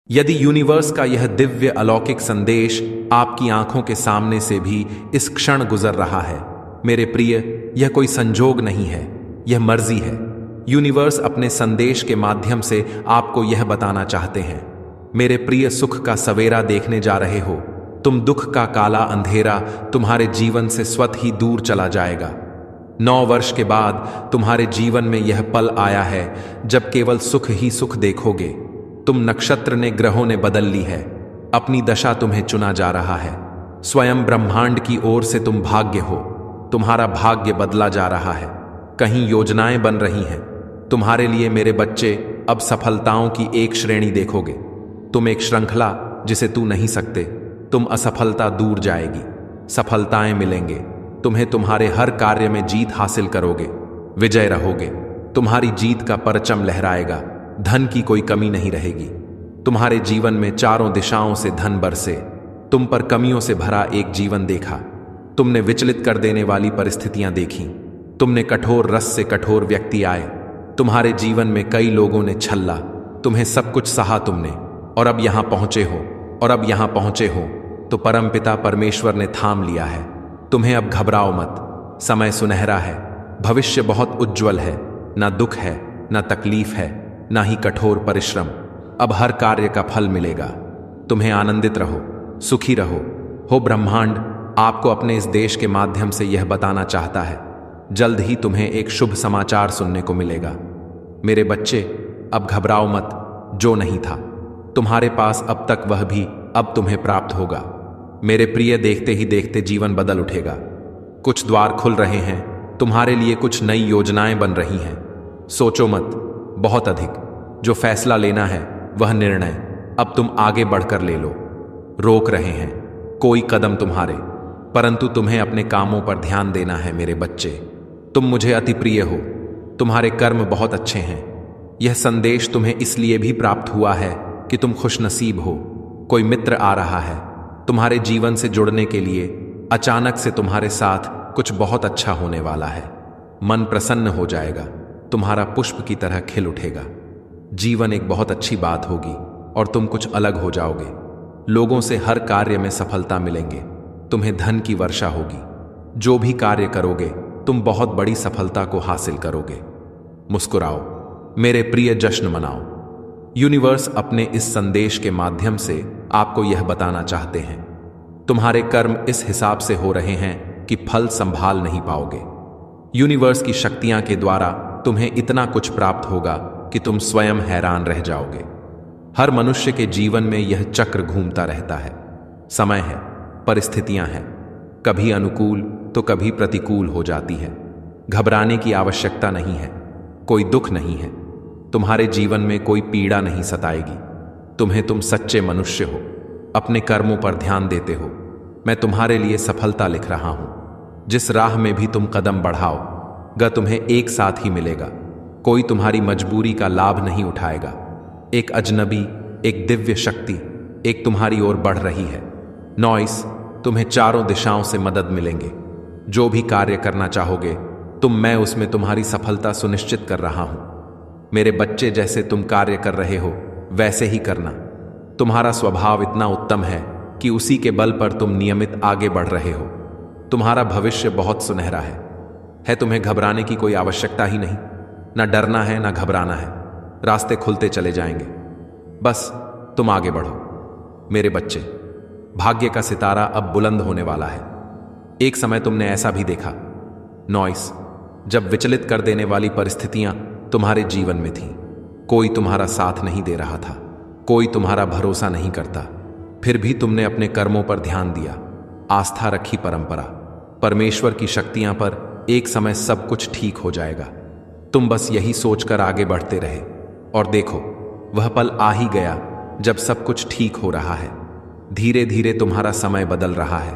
यदि यूनिवर्स का यह दिव्य अलौकिक संदेश आपकी आंखों के सामने से भी इस क्षण गुजर रहा है, मेरे प्रिय, यह कोई संजोग नहीं है, यह मर्जी है। यूनिवर्स अपने संदेश के माध्यम से आपको यह बताना चाहते हैं, मेरे प्रिय, सुख का सवेरा देखने जा रहे हो। तुम दुख का काला अंधेरा तुम्हारे जीवन से स्वतः ही दूर चला जाएगा। 9 वर्ष के बाद तुम्हारे जीवन में यह पल आया है जब केवल सुख ही सुख देखोगे। तुम नक्षत्र ने, ग्रहों ने बदल ली है, अपनी दशा तुम्हें चुना जा रहा है। स्वयं ब्रह्मांड की ओर से तुम भाग्य हो, तुम्हारा भाग्य बदला जा रहा है। कहीं योजनाएं बन रही हैं तुम्हारे लिए, मेरे बच्चे। अब सफलताओं की एक श्रेणी देखोगे, तुम एक श्रृंखला जिसे तू नहीं सकते। तुम असफलता दूर जाएगी, सफलताएं मिलेंगे तुम्हें। तुम्हारे हर कार्य में जीत हासिल करोगे, विजय रहोगे। तुम्हारी जीत का परचम लहराएगा, धन की कोई कमी नहीं रहेगी। तुम्हारे जीवन में चारों दिशाओं से धन बरसे। तुम पर कमियों से भरा एक जीवन देखा, तुमने विचलित कर देने वाली परिस्थितियां देखी, तुमने कठोर रस से कठोर व्यक्ति आए, तुम्हारे जीवन में कई लोगों ने छल्ला, तुम्हें सब कुछ सहा तुमने, और अब यहां पहुंचे हो। और अब यहां पहुंचे हो तो परमपिता परमेश्वर ने थाम लिया है तुम्हें। अब घबराओ मत, समय सुनहरा है, भविष्य बहुत उज्जवल है। ना दुख है, ना तकलीफ है, ना ही कठोर परिश्रम। अब हर कार्य का फल मिलेगा। तुम्हें आनंदित रहो, सुखी रहो। हो ब्रह्मांड आपको अपने इस देश के माध्यम से यह बताना चाहता है, जल्द ही तुम्हें एक शुभ समाचार सुनने को मिलेगा। मेरे बच्चे, अब घबराओ मत। जो नहीं था तुम्हारे पास अब तक, वह भी अब तुम्हें प्राप्त होगा। मेरे प्रिय, देखते ही देखते जीवन बदल उठेगा। कुछ द्वार खुल रहे हैं तुम्हारे लिए, कुछ नई योजनाएं बन रही हैं। सोचो मत बहुत अधिक। जो फैसला लेना है वह निर्णय अब तुम आगे बढ़कर ले लो। रोक रहे हैं कोई कदम तुम्हारे, परंतु तुम्हें अपने कामों पर ध्यान देना है मेरे बच्चे। तुम मुझे अति प्रिय हो, तुम्हारे कर्म बहुत अच्छे हैं। यह संदेश तुम्हें इसलिए भी प्राप्त हुआ है कि तुम खुशनसीब हो। कोई मित्र आ रहा है तुम्हारे जीवन से जुड़ने के लिए। अचानक से तुम्हारे साथ कुछ बहुत अच्छा होने वाला है। मन प्रसन्न हो जाएगा, तुम्हारा पुष्प की तरह खिल उठेगा। जीवन एक बहुत अच्छी बात होगी और तुम कुछ अलग हो जाओगे। लोगों से हर कार्य में सफलता मिलेंगे, तुम्हें धन की वर्षा होगी। जो भी कार्य करोगे तुम बहुत बड़ी सफलता को हासिल करोगे। मुस्कुराओ मेरे प्रिय, जश्न मनाओ। यूनिवर्स अपने इस संदेश के माध्यम से आपको यह बताना चाहते हैं, तुम्हारे कर्म इस हिसाब से हो रहे हैं कि फल संभाल नहीं पाओगे। यूनिवर्स की शक्तियां के द्वारा तुम्हें इतना कुछ प्राप्त होगा कि तुम स्वयं हैरान रह जाओगे। हर मनुष्य के जीवन में यह चक्र घूमता रहता है। समय है, परिस्थितियां हैं, कभी अनुकूल तो कभी प्रतिकूल हो जाती है। घबराने की आवश्यकता नहीं है, कोई दुख नहीं है, तुम्हारे जीवन में कोई पीड़ा नहीं सताएगी। तुम सच्चे मनुष्य हो, अपने कर्मों पर ध्यान देते हो। मैं तुम्हारे लिए सफलता लिख रहा हूं। जिस राह में भी तुम कदम बढ़ाओ तुम्हें एक साथ ही मिलेगा। कोई तुम्हारी मजबूरी का लाभ नहीं उठाएगा। एक अजनबी, एक दिव्य शक्ति एक तुम्हारी ओर बढ़ रही है। नॉइस, तुम्हें चारों दिशाओं से मदद मिलेंगे। जो भी कार्य करना चाहोगे मैं उसमें तुम्हारी सफलता सुनिश्चित कर रहा हूं। मेरे बच्चे, जैसे तुम कार्य कर रहे हो वैसे ही करना। तुम्हारा स्वभाव इतना उत्तम है कि उसी के बल पर तुम नियमित आगे बढ़ रहे हो। तुम्हारा भविष्य बहुत सुनहरा है। तुम्हें घबराने की कोई आवश्यकता ही नहीं। ना डरना है ना घबराना है, रास्ते खुलते चले जाएंगे। बस तुम आगे बढ़ो मेरे बच्चे। भाग्य का सितारा अब बुलंद होने वाला है। एक समय तुमने ऐसा भी देखा, नॉइस, जब विचलित कर देने वाली परिस्थितियां तुम्हारे जीवन में थीं। कोई तुम्हारा साथ नहीं दे रहा था, कोई तुम्हारा भरोसा नहीं करता। फिर भी तुमने अपने कर्मों पर ध्यान दिया, आस्था रखी परंपरा, परमेश्वर की शक्तियां पर। एक समय सब कुछ ठीक हो जाएगा। तुम बस यही सोचकर आगे बढ़ते रहे और देखो, वह पल आ ही गया जब सब कुछ ठीक हो रहा है। धीरे धीरे तुम्हारा समय बदल रहा है।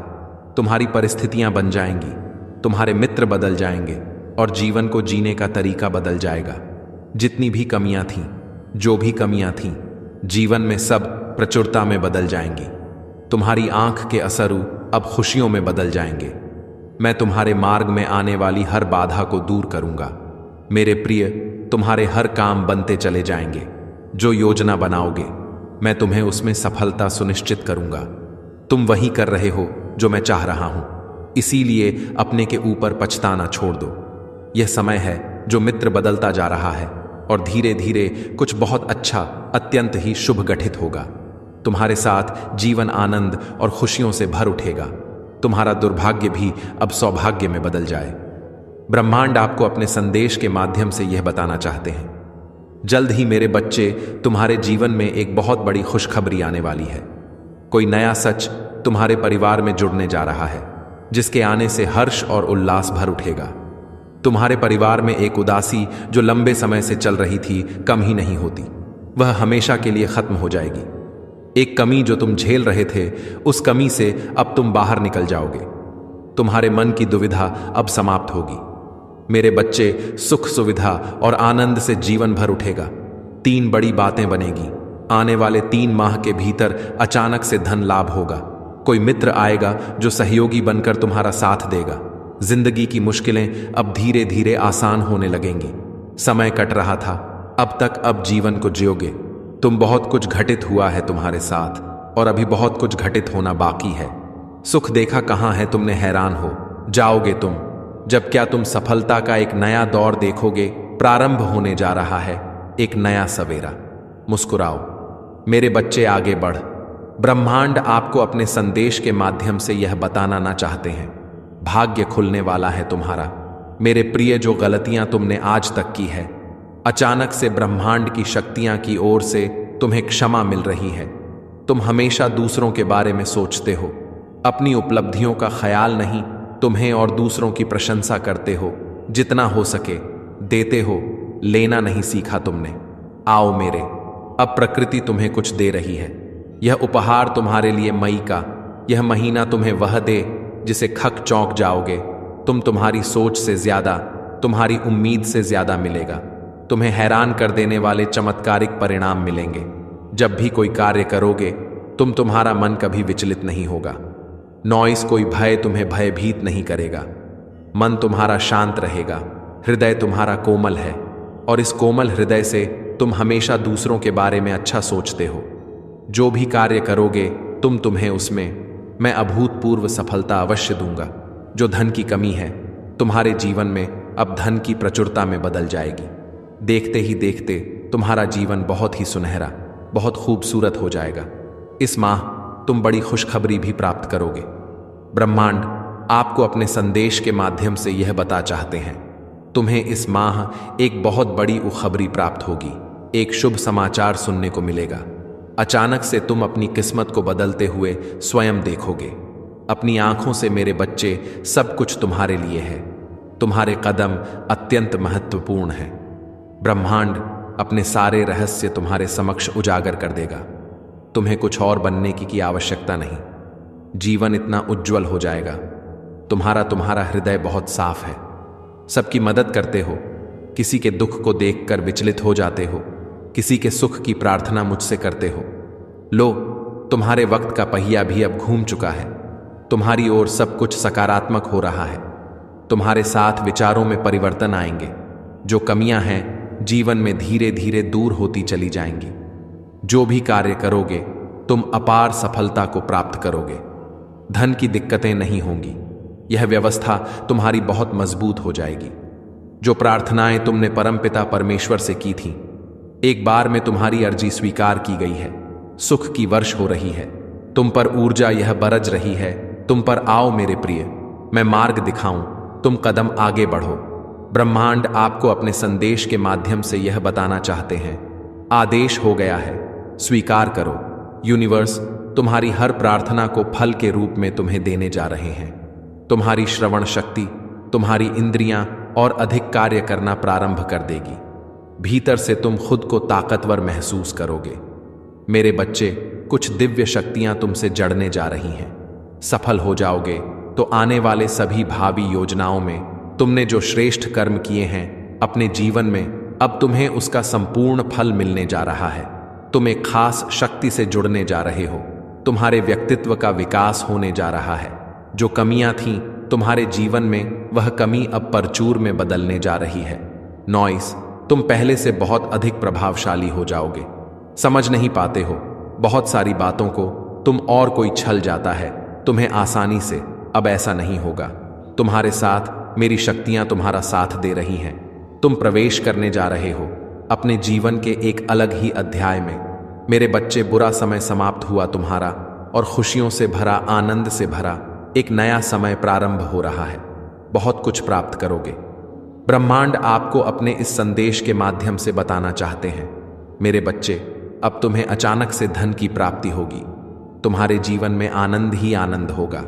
तुम्हारी परिस्थितियां बन जाएंगी, तुम्हारे मित्र बदल जाएंगे और जीवन को जीने का तरीका बदल जाएगा। जितनी भी कमियां थीं, जो भी कमियां थीं, जीवन में सब प्रचुरता में बदल जाएंगी। तुम्हारी आंख के असरू अब खुशियों में बदल जाएंगे। मैं तुम्हारे मार्ग में आने वाली हर बाधा को दूर करूंगा। मेरे प्रिय, तुम्हारे हर काम बनते चले जाएंगे। जो योजना बनाओगे मैं तुम्हें उसमें सफलता सुनिश्चित करूंगा। तुम वही कर रहे हो जो मैं चाह रहा हूं, इसीलिए अपने के ऊपर पछताना छोड़ दो। यह समय है जो मित्र बदलता जा रहा है और धीरे धीरे कुछ बहुत अच्छा, अत्यंत ही शुभ गठित होगा। तुम्हारे साथ जीवन आनंद और खुशियों से भर उठेगा। तुम्हारा दुर्भाग्य भी अब सौभाग्य में बदल जाए। ब्रह्मांड आपको अपने संदेश के माध्यम से यह बताना चाहते हैं, जल्द ही मेरे बच्चे तुम्हारे जीवन में एक बहुत बड़ी खुशखबरी आने वाली है। कोई नया सच तुम्हारे परिवार में जुड़ने जा रहा है, जिसके आने से हर्ष और उल्लास भर उठेगा। तुम्हारे परिवार में एक उदासी जो लंबे समय से चल रही थी कम ही नहीं होती, वह हमेशा के लिए खत्म हो जाएगी। एक कमी जो तुम झेल रहे थे, उस कमी से अब तुम बाहर निकल जाओगे। तुम्हारे मन की दुविधा अब समाप्त होगी। मेरे बच्चे, सुख सुविधा और आनंद से जीवन भर उठेगा। 3 बड़ी बातें बनेगी। आने वाले 3 माह के भीतर अचानक से धन लाभ होगा। कोई मित्र आएगा जो सहयोगी बनकर तुम्हारा साथ देगा। जिंदगी की मुश्किलें अब धीरे धीरे आसान होने लगेंगी। समय कट रहा था, अब जीवन को जियोगे। तुम बहुत कुछ घटित हुआ है तुम्हारे साथ, और अभी बहुत कुछ घटित होना बाकी है। सुख देखा कहाँ है तुमने, हैरान हो जाओगे तुम जब क्या तुम सफलता का एक नया दौर देखोगे। प्रारंभ होने जा रहा है एक नया सवेरा। मुस्कुराओ मेरे बच्चे, आगे बढ़। ब्रह्मांड आपको अपने संदेश के माध्यम से यह बताना ना चाहते हैं, भाग्य खुलने वाला है तुम्हारा। मेरे प्रिय, जो गलतियां तुमने आज तक की है, अचानक से ब्रह्मांड की शक्तियां की ओर से तुम्हें क्षमा मिल रही है। तुम हमेशा दूसरों के बारे में सोचते हो, अपनी उपलब्धियों का ख्याल नहीं, तुम्हें और दूसरों की प्रशंसा करते हो। जितना हो सके देते हो, लेना नहीं सीखा तुमने। आओ मेरे, अब प्रकृति तुम्हें कुछ दे रही है। यह उपहार तुम्हारे लिए मई का, यह महीना तुम्हें वह दे जिसे खक चौंक जाओगे। तुम्हारी सोच से ज्यादा, तुम्हारी उम्मीद से ज्यादा मिलेगा। तुम्हें हैरान कर देने वाले चमत्कारिक परिणाम मिलेंगे। जब भी कोई कार्य करोगे तुम्हारा मन कभी विचलित नहीं होगा। नॉइस, कोई भय तुम्हें भयभीत नहीं करेगा। मन तुम्हारा शांत रहेगा। हृदय तुम्हारा कोमल है, और इस कोमल हृदय से तुम हमेशा दूसरों के बारे में अच्छा सोचते हो। जो भी कार्य करोगे तुम्हें उसमें मैं अभूतपूर्व सफलता अवश्य दूंगा। जो धन की कमी है तुम्हारे जीवन में, अब धन की प्रचुरता में बदल जाएगी। देखते ही देखते तुम्हारा जीवन बहुत ही सुनहरा, बहुत खूबसूरत हो जाएगा। इस माह तुम बड़ी खुशखबरी भी प्राप्त करोगे। ब्रह्मांड आपको अपने संदेश के माध्यम से यह बता चाहते हैं, तुम्हें इस माह एक बहुत बड़ी खुशखबरी प्राप्त होगी। एक शुभ समाचार सुनने को मिलेगा। अचानक से तुम अपनी किस्मत को बदलते हुए स्वयं देखोगे। अपनी आंखों से मेरे बच्चे, सब कुछ तुम्हारे लिए है। तुम्हारे कदम अत्यंत महत्वपूर्ण हैं। ब्रह्मांड अपने सारे रहस्य तुम्हारे समक्ष उजागर कर देगा। तुम्हें कुछ और बनने की आवश्यकता नहीं। जीवन इतना उज्जवल हो जाएगा। तुम्हारा हृदय बहुत साफ है। सबकी मदद करते हो, किसी के दुख को देखकर विचलित हो जाते हो, किसी के सुख की प्रार्थना मुझसे करते हो। लो, तुम्हारे वक्त का पहिया भी अब घूम चुका है। तुम्हारी ओर सब कुछ सकारात्मक हो रहा है। तुम्हारे साथ विचारों में परिवर्तन आएंगे। जो कमियां हैं जीवन में धीरे धीरे दूर होती चली जाएंगी। जो भी कार्य करोगे तुम अपार सफलता को प्राप्त करोगे। धन की दिक्कतें नहीं होंगी। यह व्यवस्था तुम्हारी बहुत मजबूत हो जाएगी। जो प्रार्थनाएं तुमने परमपिता परमेश्वर से की थीं, एक बार में तुम्हारी अर्जी स्वीकार की गई है। सुख की वर्ष हो रही है। तुम पर ऊर्जा यह बरज रही है। तुम पर आओ मेरे प्रिय, मैं मार्ग दिखाऊं, तुम कदम आगे बढ़ो। ब्रह्मांड आपको अपने संदेश के माध्यम से यह बताना चाहते हैं, आदेश हो गया है, स्वीकार करो। यूनिवर्स तुम्हारी हर प्रार्थना को फल के रूप में तुम्हें देने जा रहे हैं। तुम्हारी श्रवण शक्ति, तुम्हारी इंद्रियां और अधिक कार्य करना प्रारंभ कर देगी। भीतर से तुम खुद को ताकतवर महसूस करोगे। मेरे बच्चे, कुछ दिव्य शक्तियां तुमसे जड़ने जा रही हैं। सफल हो जाओगे तो आने वाले सभी भावी योजनाओं में तुमने जो श्रेष्ठ कर्म किए हैं अपने जीवन में, अब तुम्हें उसका संपूर्ण फल मिलने जा रहा है। तुम एक खास शक्ति से जुड़ने जा रहे हो। तुम्हारे व्यक्तित्व का विकास होने जा रहा है। जो कमियां थीं तुम्हारे जीवन में, वह कमी अब परचूर में बदलने जा रही है। नॉइस, तुम पहले से बहुत अधिक प्रभावशाली हो जाओगे। समझ नहीं पाते हो, बहुत सारी बातों को तुम और कोई छल जाता है तुम्हें आसानी से। अब ऐसा नहीं होगा। तुम्हारे साथ मेरी शक्तियां तुम्हारा साथ दे रही हैं। तुम प्रवेश करने जा रहे हो अपने जीवन के एक अलग ही अध्याय में। मेरे बच्चे, बुरा समय समाप्त हुआ तुम्हारा और खुशियों से भरा, आनंद से भरा एक नया समय प्रारंभ हो रहा है। बहुत कुछ प्राप्त करोगे। ब्रह्मांड आपको अपने इस संदेश के माध्यम से बताना चाहते हैं, मेरे बच्चे, अब तुम्हें अचानक से धन की प्राप्ति होगी। तुम्हारे जीवन में आनंद ही आनंद होगा।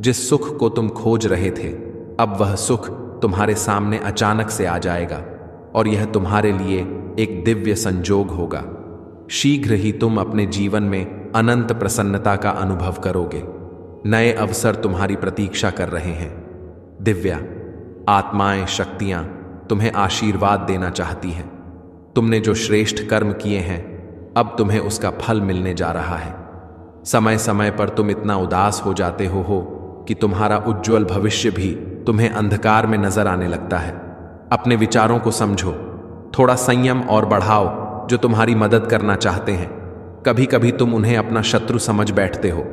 जिस सुख को तुम खोज रहे थे, अब वह सुख तुम्हारे सामने अचानक से आ जाएगा और यह तुम्हारे लिए एक दिव्य संजोग होगा। शीघ्र ही तुम अपने जीवन में अनंत प्रसन्नता का अनुभव करोगे। नए अवसर तुम्हारी प्रतीक्षा कर रहे हैं। दिव्या आत्माएं, शक्तियां तुम्हें आशीर्वाद देना चाहती हैं। तुमने जो श्रेष्ठ कर्म किए हैं, अब तुम्हें उसका फल मिलने जा रहा है। समय समय पर तुम इतना उदास हो जाते हो कि तुम्हारा उज्जवल भविष्य भी तुम्हें अंधकार में नजर आने लगता है। अपने विचारों को समझो, थोड़ा संयम और बढ़ाओ जो तुम्हारी मदद करना चाहते हैं। कभी कभी तुम उन्हें अपना शत्रु समझ बैठते हो।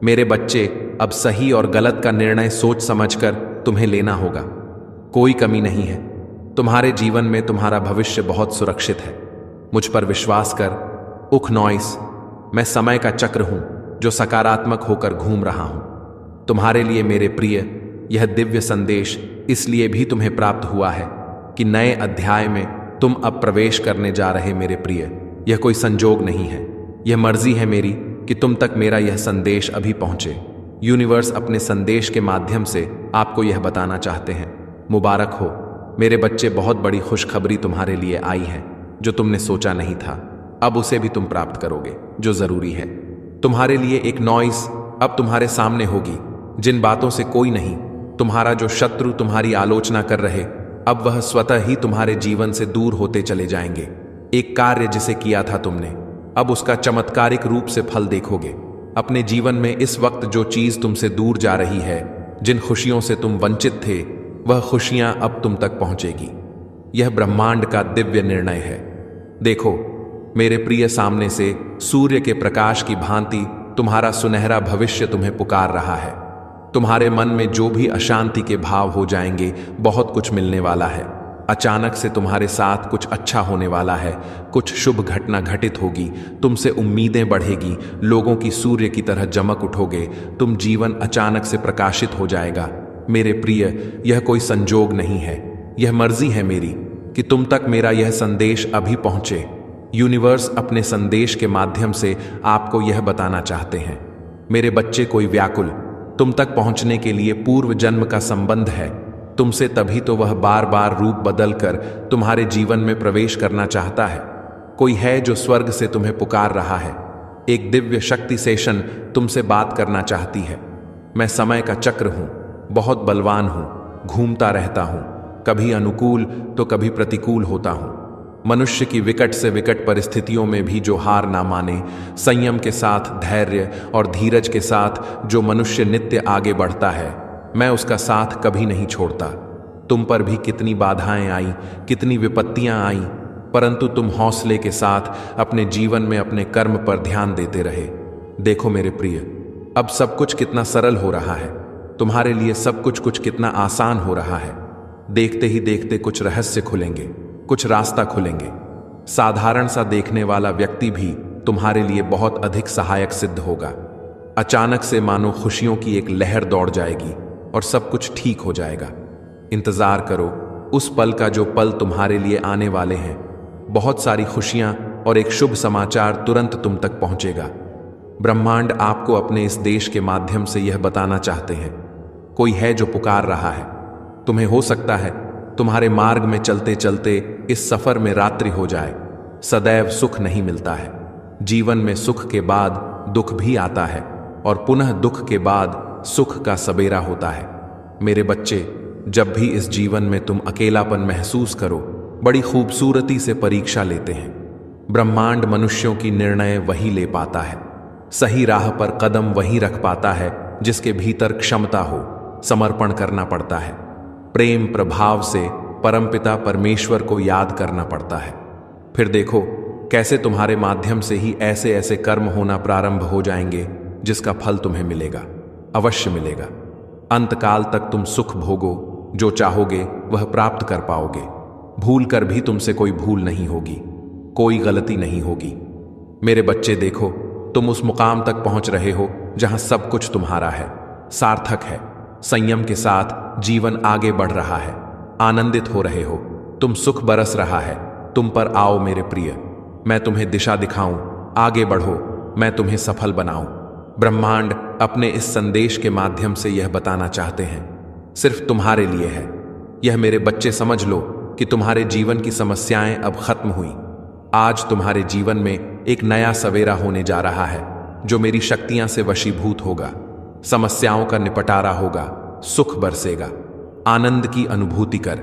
मेरे बच्चे, अब सही और गलत का निर्णय सोच समझकर तुम्हें लेना होगा। कोई कमी नहीं है। तुम्हारे जीवन में तुम्हारा भविष्य बहुत सुरक्षित है। मुझ पर विश्वास कर। उख नॉइस, मैं समय का चक्र हूं जो सकारात्मक होकर घूम रहा हूं। तुम्हारे लिए मेरे प्रिय, यह दिव्य संदेश इसलिए भी तुम्हें प्राप्त हुआ है कि नए अध्याय में तुम अब प्रवेश करने जा रहे। मेरे प्रिय, यह कोई संजोग नहीं है, यह मर्जी है मेरी कि तुम तक मेरा यह संदेश अभी पहुंचे। यूनिवर्स अपने संदेश के माध्यम से आपको यह बताना चाहते हैं। मुबारक हो मेरे बच्चे, बहुत बड़ी खुशखबरी तुम्हारे लिए आई है जो तुमने सोचा नहीं था। अब उसे भी तुम प्राप्त करोगे जो जरूरी है। तुम्हारे लिए एक नॉइस अब तुम्हारे सामने होगी, जिन बातों से कोई नहीं। तुम्हारा जो शत्रु तुम्हारी आलोचना कर रहे, अब वह स्वतः ही तुम्हारे जीवन से दूर होते चले जाएंगे। एक कार्य जिसे किया था तुमने, अब उसका चमत्कारिक रूप से फल देखोगे। अपने जीवन में इस वक्त जो चीज तुमसे दूर जा रही है, जिन खुशियों से तुम वंचित थे, वह खुशियां अब तुम तक पहुंचेगी। यह ब्रह्मांड का दिव्य निर्णय है। देखो मेरे प्रिय, सामने से सूर्य के प्रकाश की भांति तुम्हारा सुनहरा भविष्य तुम्हें पुकार रहा है। तुम्हारे मन में जो भी अशांति के भाव हो जाएंगे, बहुत कुछ मिलने वाला है। अचानक से तुम्हारे साथ कुछ अच्छा होने वाला है। कुछ शुभ घटना घटित होगी। तुमसे उम्मीदें बढ़ेगी। लोगों की सूर्य की तरह चमक उठोगे। तुम जीवन अचानक से प्रकाशित हो जाएगा। मेरे प्रिय, यह कोई संजोग नहीं है, यह मर्जी है मेरी कि तुम तक मेरा यह संदेश अभी पहुंचे। यूनिवर्स अपने संदेश के माध्यम से आपको यह बताना चाहते हैं, मेरे बच्चे, कोई व्याकुल तुम तक पहुंचने के लिए पूर्व जन्म का संबंध है तुमसे, तभी तो वह बार बार रूप बदलकर तुम्हारे जीवन में प्रवेश करना चाहता है। कोई है जो स्वर्ग से तुम्हें पुकार रहा है। एक दिव्य शक्ति सेशन तुमसे बात करना चाहती है। मैं समय का चक्र हूं, बहुत बलवान हूं, घूमता रहता हूं, कभी अनुकूल तो कभी प्रतिकूल होता हूं। मनुष्य की विकट से विकट परिस्थितियों में भी जो हार ना माने, संयम के साथ, धैर्य और धीरज के साथ जो मनुष्य नित्य आगे बढ़ता है, मैं उसका साथ कभी नहीं छोड़ता। तुम पर भी कितनी बाधाएं आई, कितनी विपत्तियां आई, परंतु तुम हौसले के साथ अपने जीवन में अपने कर्म पर ध्यान देते रहे। देखो मेरे प्रिय, अब सब कुछ कितना सरल हो रहा है। तुम्हारे लिए सब कुछ कितना आसान हो रहा है। देखते ही देखते कुछ रहस्य खुलेंगे, कुछ रास्ता खुलेंगे। साधारण सा देखने वाला व्यक्ति भी तुम्हारे लिए बहुत अधिक सहायक सिद्ध होगा। अचानक से मानो खुशियों की एक लहर दौड़ जाएगी और सब कुछ ठीक हो जाएगा। इंतजार करो उस पल का जो पल तुम्हारे लिए आने वाले हैं। बहुत सारी खुशियां और एक शुभ समाचार तुरंत तुम तक पहुंचेगा। ब्रह्मांड आपको अपने इस देश के माध्यम से यह बताना चाहते हैं, कोई है जो पुकार रहा है तुम्हें। हो सकता है तुम्हारे मार्ग में चलते चलते इस सफर में रात्रि हो जाए। सदैव सुख नहीं मिलता है। जीवन में सुख के बाद दुख भी आता है और पुनः दुख के बाद सुख का सबेरा होता है। मेरे बच्चे, जब भी इस जीवन में तुम अकेलापन महसूस करो, बड़ी खूबसूरती से परीक्षा लेते हैं। ब्रह्मांड मनुष्यों की निर्णय वही ले पाता है। सही राह पर कदम वही रख पाता है जिसके भीतर क्षमता हो। समर्पण करना पड़ता है। प्रेम प्रभाव से परमपिता परमेश्वर को याद करना पड़ता है। फिर देखो कैसे तुम्हारे माध्यम से ही ऐसे ऐसे कर्म होना प्रारंभ हो जाएंगे जिसका फल तुम्हें मिलेगा, अवश्य मिलेगा। अंतकाल तक तुम सुख भोगो, जो चाहोगे वह प्राप्त कर पाओगे। भूल कर भी तुमसे कोई भूल नहीं होगी, कोई गलती नहीं होगी। मेरे बच्चे देखो, तुम उस मुकाम तक पहुंच रहे हो जहां सब कुछ तुम्हारा है, सार्थक है। संयम के साथ जीवन आगे बढ़ रहा है, आनंदित हो रहे हो, तुम सुख बरस रहा है। तुम पर आओ मेरे प्रिय, मैं तुम्हें दिशा दिखाऊं, आगे बढ़ो, मैं तुम्हें सफल बनाऊं। ब्रह्मांड अपने इस संदेश के माध्यम से यह बताना चाहते हैं, सिर्फ तुम्हारे लिए है। यह मेरे बच्चे समझ लो कि तुम्हारे जीवन की समस्याएं अब खत्म हुई। आज तुम्हारे जीवन में एक नया सवेरा होने जा रहा है जो मेरी शक्तियां से वशीभूत होगा। समस्याओं का निपटारा होगा, सुख बरसेगा। आनंद की अनुभूति कर,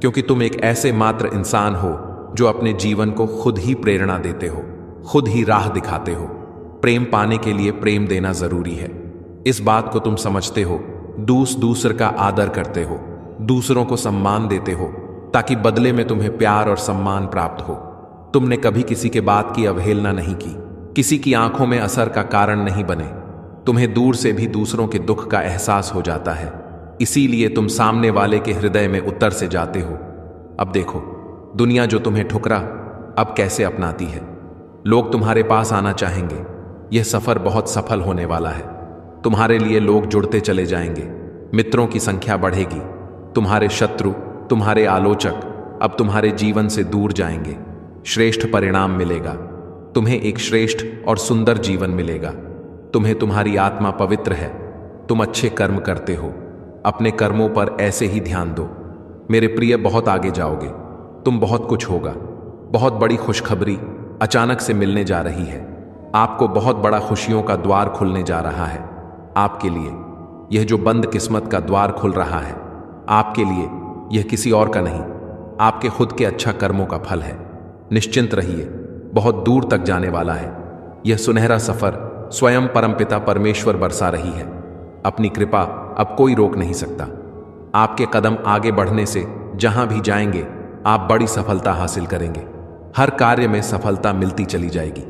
क्योंकि तुम एक ऐसे मात्र इंसान हो जो अपने जीवन को खुद ही प्रेरणा देते हो, खुद ही राह दिखाते हो। प्रेम पाने के लिए प्रेम देना जरूरी है, इस बात को तुम समझते हो। दूसरे का आदर करते हो, दूसरों को सम्मान देते हो, ताकि बदले में तुम्हें प्यार और सम्मान प्राप्त हो। तुमने कभी किसी के बात की अवहेलना नहीं की, किसी की आंखों में असर का कारण नहीं बने। तुम्हें दूर से भी दूसरों के दुख का एहसास हो जाता है, इसीलिए तुम सामने वाले के हृदय में उतर से जाते हो। अब देखो, दुनिया जो तुम्हें ठुकरा अब कैसे अपनाती है। लोग तुम्हारे पास आना चाहेंगे, यह सफर बहुत सफल होने वाला है। तुम्हारे लिए लोग जुड़ते चले जाएंगे, मित्रों की संख्या बढ़ेगी। तुम्हारे शत्रु, तुम्हारे आलोचक अब तुम्हारे जीवन से दूर जाएंगे। श्रेष्ठ परिणाम मिलेगा, तुम्हें एक श्रेष्ठ और सुंदर जीवन मिलेगा। तुम्हें तुम्हारी आत्मा पवित्र है, तुम अच्छे कर्म करते हो। अपने कर्मों पर ऐसे ही ध्यान दो मेरे प्रिय, बहुत आगे जाओगे तुम। बहुत कुछ होगा, बहुत बड़ी खुशखबरी अचानक से मिलने जा रही है। आपको बहुत बड़ा खुशियों का द्वार खुलने जा रहा है आपके लिए। यह जो बंद किस्मत का द्वार खुल रहा है आपके लिए, यह किसी और का नहीं, आपके खुद के अच्छा कर्मों का फल है। निश्चिंत रहिए, बहुत दूर तक जाने वाला है। यह सुनहरा सफर स्वयं परमपिता परमेश्वर बरसा रही है। अपनी कृपा अब कोई रोक नहीं सकता। आपके कदम आगे बढ़ने से जहां भी जाएंगे आप बड़ी सफलता हासिल करेंगे। हर कार्य में सफलता मिलती चली जाएगी।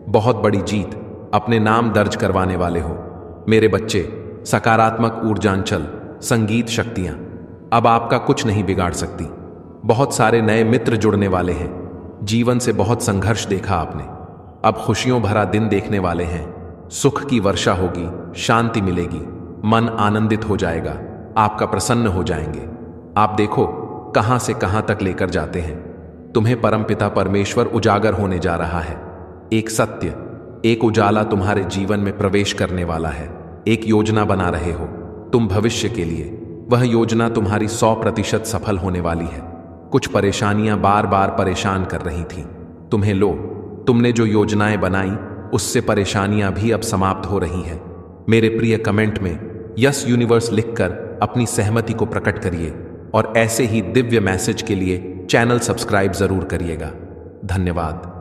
बहुत बड़ी जीत अपने नाम दर्ज करवाने वाले हो मेरे बच्चे। सकारात्मक ऊर्जांचल संगीत शक्तियां अब आपका कुछ नहीं बिगाड़ सकती। बहुत सारे नए मित्र जुड़ने वाले हैं। जीवन से बहुत संघर्ष देखा आपने, अब खुशियों भरा दिन देखने वाले हैं। सुख की वर्षा होगी, शांति मिलेगी, मन आनंदित हो जाएगा, आपका प्रसन्न हो जाएंगे। आप देखो कहां से कहां तक लेकर जाते हैं। तुम्हें परमपिता परमेश्वर उजागर होने जा रहा है। एक सत्य, एक उजाला तुम्हारे जीवन में प्रवेश करने वाला है। एक योजना बना रहे हो तुम भविष्य के लिए, वह योजना तुम्हारी 100% सफल होने वाली है। कुछ परेशानियां बार बार परेशान कर रही थीं, तुम्हें लो, तुमने जो योजनाएं बनाई उससे परेशानियां भी अब समाप्त हो रही हैं। मेरे प्रिय, कमेंट में यस यूनिवर्स लिखकर अपनी सहमति को प्रकट करिए और ऐसे ही दिव्य मैसेज के लिए चैनल सब्सक्राइब जरूर करिएगा। धन्यवाद।